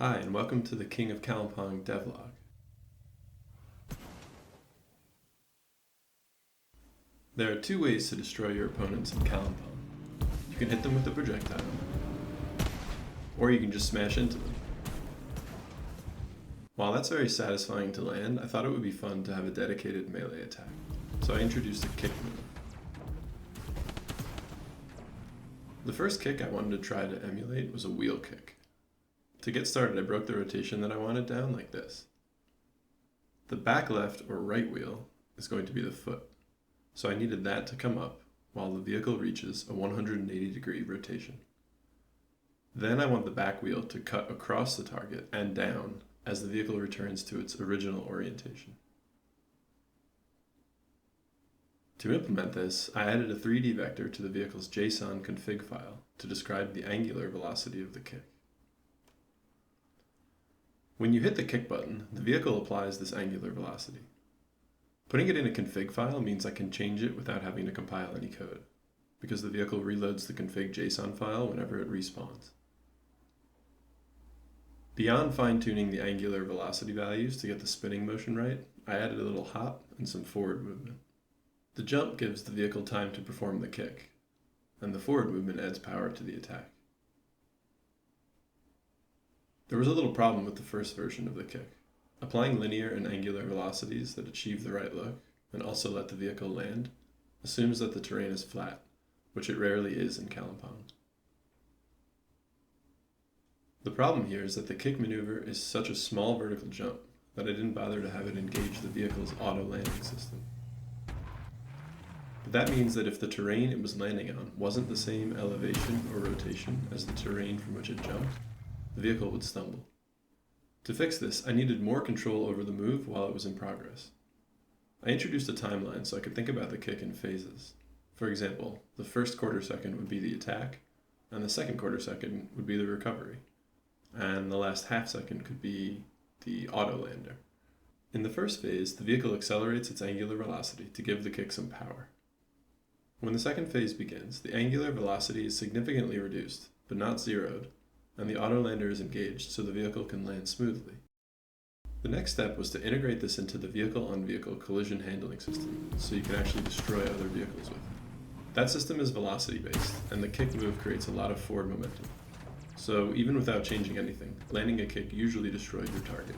Hi, and welcome to the King of Kalimpong Devlog. There are two ways to destroy your opponents in Kalimpong. You can hit them with a projectile, or you can just smash into them. While that's very satisfying to land, I thought it would be fun to have a dedicated melee attack, so I introduced a kick move. The first kick I wanted to try to emulate was a wheel kick. To get started, I broke the rotation that I wanted down like this. The back left or right wheel is going to be the foot, so I needed that to come up while the vehicle reaches a 180-degree rotation. Then I want the back wheel to cut across the target and down as the vehicle returns to its original orientation. To implement this, I added a 3D vector to the vehicle's JSON config file to describe the angular velocity of the kick. When you hit the kick button, the vehicle applies this angular velocity. Putting it in a config file means I can change it without having to compile any code, because the vehicle reloads the config JSON file whenever it respawns. Beyond fine-tuning the angular velocity values to get the spinning motion right, I added a little hop and some forward movement. The jump gives the vehicle time to perform the kick, and the forward movement adds power to the attack. There was a little problem with the first version of the kick. Applying linear and angular velocities that achieve the right look and also let the vehicle land assumes that the terrain is flat, which it rarely is in Kalimpong. The problem here is that the kick maneuver is such a small vertical jump that I didn't bother to have it engage the vehicle's auto landing system. But that means that if the terrain it was landing on wasn't the same elevation or rotation as the terrain from which it jumped, the vehicle would stumble. To fix this, I needed more control over the move while it was in progress. I introduced a timeline so I could think about the kick in phases. For example, the first quarter second would be the attack, and the second quarter second would be the recovery, and the last half second could be the auto lander. In the first phase, the vehicle accelerates its angular velocity to give the kick some power. When the second phase begins, the angular velocity is significantly reduced, but not zeroed, and the auto lander is engaged so the vehicle can land smoothly. The next step was to integrate this into the vehicle-on-vehicle collision handling system so you can actually destroy other vehicles with it. That system is velocity-based, and the kick move creates a lot of forward momentum. So even without changing anything, landing a kick usually destroyed your target.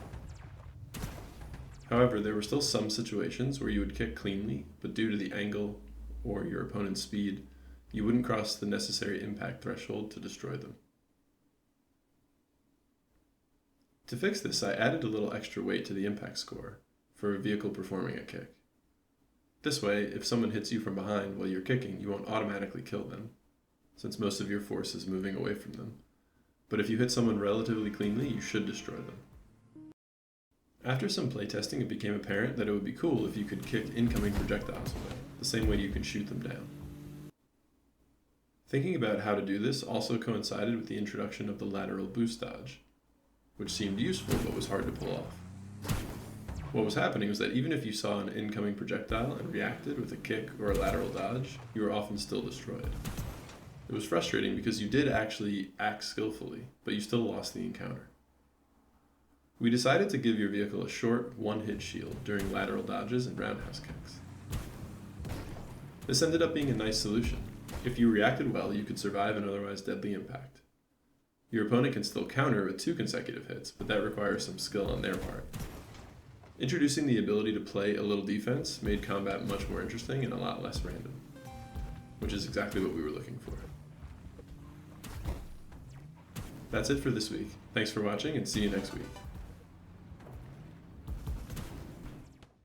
However, there were still some situations where you would kick cleanly, but due to the angle or your opponent's speed, you wouldn't cross the necessary impact threshold to destroy them. To fix this, I added a little extra weight to the impact score for a vehicle performing a kick. This way, if someone hits you from behind while you're kicking, you won't automatically kill them, since most of your force is moving away from them. But if you hit someone relatively cleanly, you should destroy them. After some playtesting, it became apparent that it would be cool if you could kick incoming projectiles away, the same way you can shoot them down. Thinking about how to do this also coincided with the introduction of the lateral boost dodge, which seemed useful but was hard to pull off. What was happening was that even if you saw an incoming projectile and reacted with a kick or a lateral dodge, you were often still destroyed. It was frustrating because you did actually act skillfully, but you still lost the encounter. We decided to give your vehicle a short, one-hit shield during lateral dodges and roundhouse kicks. This ended up being a nice solution. If you reacted well, you could survive an otherwise deadly impact. Your opponent can still counter with 2 consecutive hits, but that requires some skill on their part. Introducing the ability to play a little defense made combat much more interesting and a lot less random, which is exactly what we were looking for. That's it for this week. Thanks for watching and see you next week.